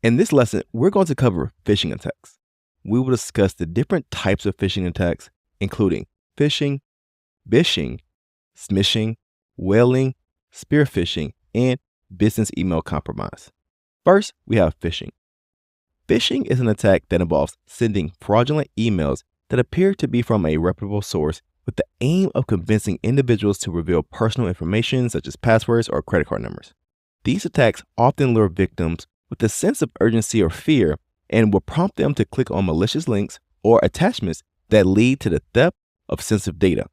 In this lesson, we're going to cover phishing attacks. We will discuss the different types of phishing attacks, including phishing, bishing, smishing, whaling, spear phishing, and business email compromise. First, we have phishing. Phishing is an attack that involves sending fraudulent emails that appear to be from a reputable source with the aim of convincing individuals to reveal personal information such as passwords or credit card numbers. These attacks often lure victims with a sense of urgency or fear and will prompt them to click on malicious links or attachments that lead to the theft of sensitive data.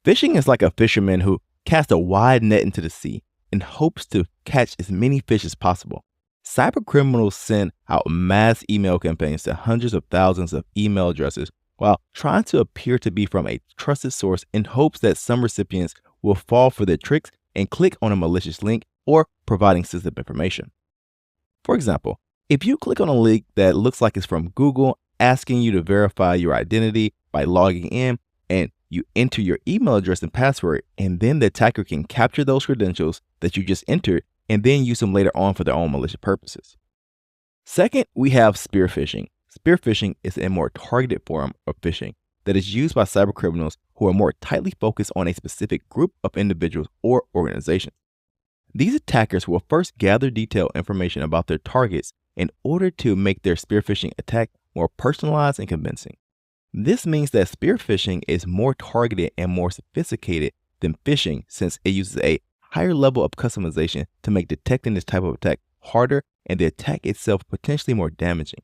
Phishing is like a fisherman who casts a wide net into the sea and hopes to catch as many fish as possible. Cybercriminals send out mass email campaigns to hundreds of thousands of email addresses while trying to appear to be from a trusted source in hopes that some recipients will fall for their tricks and click on a malicious link or providing sensitive information. For example, if you click on a link that looks like it's from Google asking you to verify your identity by logging in, and you enter your email address and password, and then the attacker can capture those credentials that you just entered and then use them later on for their own malicious purposes. Second, we have spear phishing. Spear phishing is a more targeted form of phishing that is used by cybercriminals who are more tightly focused on a specific group of individuals or organizations. These attackers will first gather detailed information about their targets in order to make their spear phishing attack more personalized and convincing. This means that spear phishing is more targeted and more sophisticated than phishing, since it uses a higher level of customization to make detecting this type of attack harder and the attack itself potentially more damaging.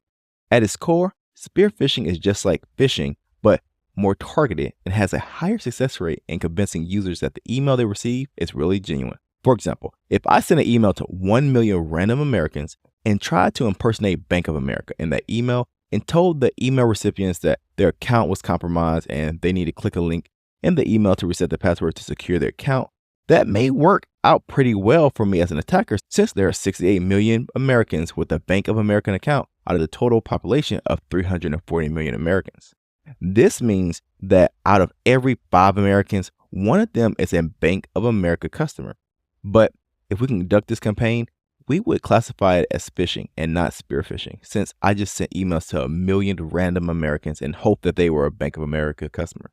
At its core, spear phishing is just like phishing, but more targeted and has a higher success rate in convincing users that the email they receive is really genuine. For example, if I send an email to 1 million random Americans and tried to impersonate Bank of America in that email and told the email recipients that their account was compromised and they need to click a link in the email to reset the password to secure their account, that may work out pretty well for me as an attacker, since there are 68 million Americans with a Bank of America account out of the total population of 340 million Americans. This means that out of every 5 Americans, one of them is a Bank of America customer. But if we conduct this campaign, we would classify it as phishing and not spear phishing, since I just sent emails to 1 million random Americans and hoped that they were a Bank of America customer.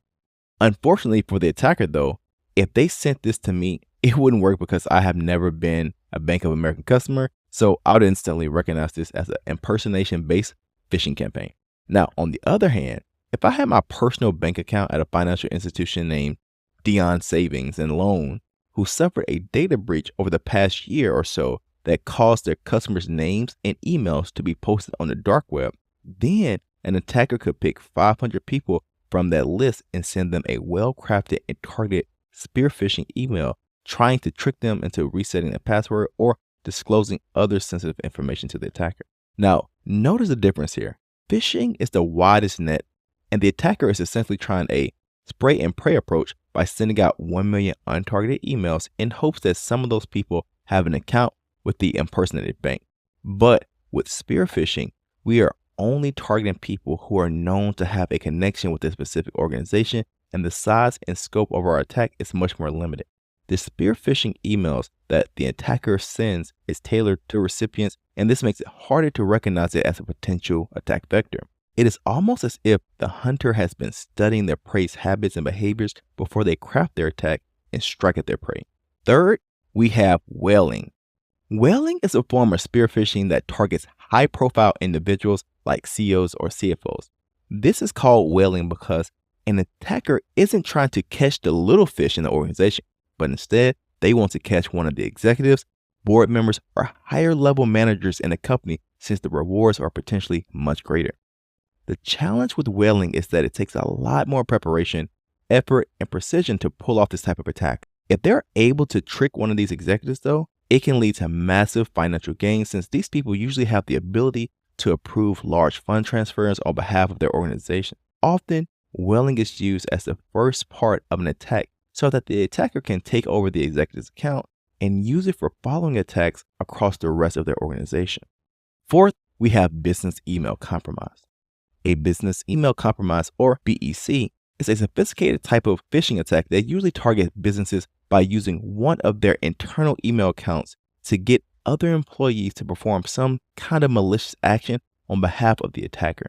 Unfortunately for the attacker though, if they sent this to me, it wouldn't work because I have never been a Bank of America customer, so I would instantly recognize this as an impersonation-based phishing campaign. Now, on the other hand, if I had my personal bank account at a financial institution named Dion Savings and Loan, who suffered a data breach over the past year or so that caused their customers' names and emails to be posted on the dark web, then an attacker could pick 500 people from that list and send them a well-crafted and targeted spear phishing email trying to trick them into resetting their password or disclosing other sensitive information to the attacker. Now, notice the difference here. Phishing is the widest net, and the attacker is essentially trying a spray and pray approach by sending out 1 million untargeted emails in hopes that some of those people have an account with the impersonated bank. But with spear phishing, we are only targeting people who are known to have a connection with a specific organization, and the size and scope of our attack is much more limited. The spear phishing emails that the attacker sends is tailored to recipients, and this makes it harder to recognize it as a potential attack vector. It is almost as if the hunter has been studying their prey's habits and behaviors before they craft their attack and strike at their prey. Third, we have whaling. Whaling is a form of spear phishing that targets high-profile individuals like CEOs or CFOs. This is called whaling because an attacker isn't trying to catch the little fish in the organization, but instead they want to catch one of the executives, board members, or higher-level managers in the company, since the rewards are potentially much greater. The challenge with whaling is that it takes a lot more preparation, effort, and precision to pull off this type of attack. If they're able to trick one of these executives though, it can lead to massive financial gains, since these people usually have the ability to approve large fund transfers on behalf of their organization. Often, whaling is used as the first part of an attack so that the attacker can take over the executive's account and use it for following attacks across the rest of their organization. Fourth, we have business email compromise. A business email compromise, or BEC, is a sophisticated type of phishing attack that usually targets businesses by using one of their internal email accounts to get other employees to perform some kind of malicious action on behalf of the attacker.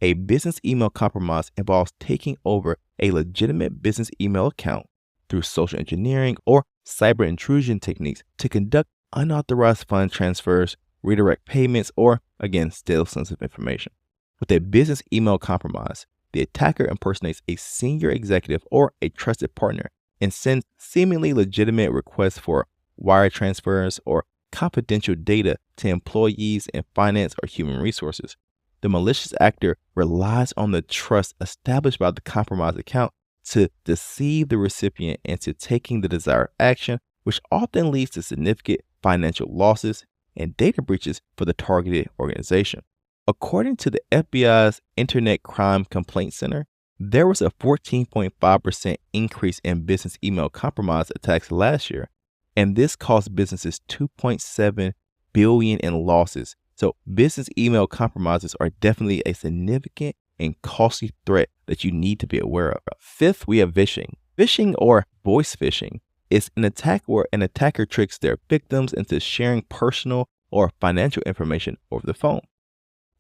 A business email compromise involves taking over a legitimate business email account through social engineering or cyber intrusion techniques to conduct unauthorized fund transfers, redirect payments, or, again, steal sensitive information. With a business email compromise, the attacker impersonates a senior executive or a trusted partner and sends seemingly legitimate requests for wire transfers or confidential data to employees in finance or human resources. The malicious actor relies on the trust established by the compromised account to deceive the recipient into taking the desired action, which often leads to significant financial losses and data breaches for the targeted organization. According to the FBI's Internet Crime Complaint Center, there was a 14.5% increase in business email compromise attacks last year, and this cost businesses $2.7 billion in losses. So business email compromises are definitely a significant and costly threat that you need to be aware of. Fifth, we have phishing. Phishing, or voice phishing, is an attack where an attacker tricks their victims into sharing personal or financial information over the phone.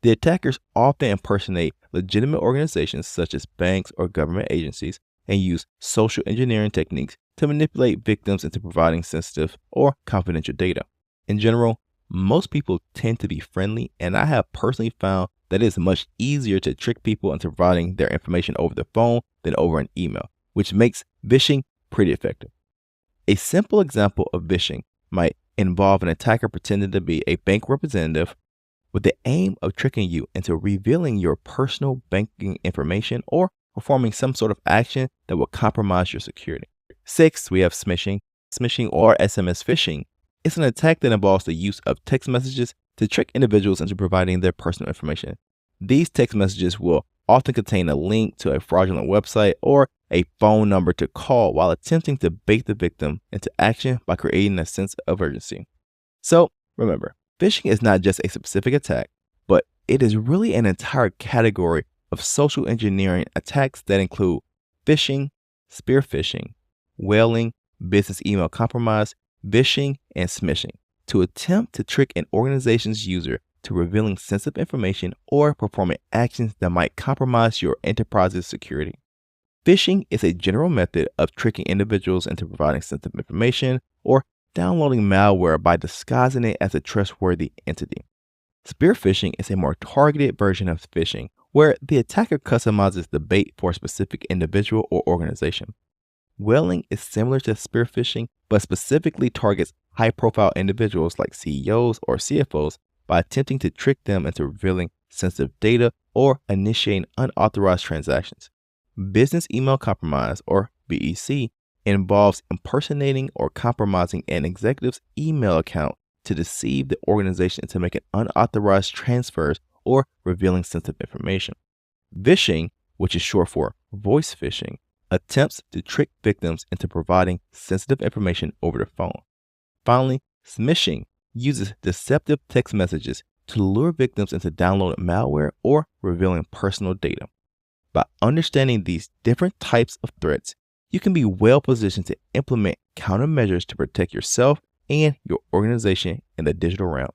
The attackers often impersonate legitimate organizations such as banks or government agencies and use social engineering techniques to manipulate victims into providing sensitive or confidential data. In general, most people tend to be friendly, and I have personally found that it's much easier to trick people into providing their information over the phone than over an email, which makes phishing pretty effective. A simple example of phishing might involve an attacker pretending to be a bank representative with the aim of tricking you into revealing your personal banking information or performing some sort of action that will compromise your security. Sixth, we have smishing. Smishing, or SMS phishing, is an attack that involves the use of text messages to trick individuals into providing their personal information. These text messages will often contain a link to a fraudulent website or a phone number to call while attempting to bait the victim into action by creating a sense of urgency. So remember, phishing is not just a specific attack, but it is really an entire category of social engineering attacks that include phishing, spear phishing, whaling, business email compromise, phishing, and smishing, to attempt to trick an organization's user to revealing sensitive information or performing actions that might compromise your enterprise's security. Phishing is a general method of tricking individuals into providing sensitive information or downloading malware by disguising it as a trustworthy entity. Spear phishing is a more targeted version of phishing, where the attacker customizes the bait for a specific individual or organization. Whaling is similar to spear phishing, but specifically targets high-profile individuals like CEOs or CFOs by attempting to trick them into revealing sensitive data or initiating unauthorized transactions. Business email compromise, or BEC, involves impersonating or compromising an executive's email account to deceive the organization into making unauthorized transfers or revealing sensitive information. Phishing, which is short for voice phishing, attempts to trick victims into providing sensitive information over the phone. Finally, smishing uses deceptive text messages to lure victims into downloading malware or revealing personal data. By understanding these different types of threats, you can be well positioned to implement countermeasures to protect yourself and your organization in the digital realm.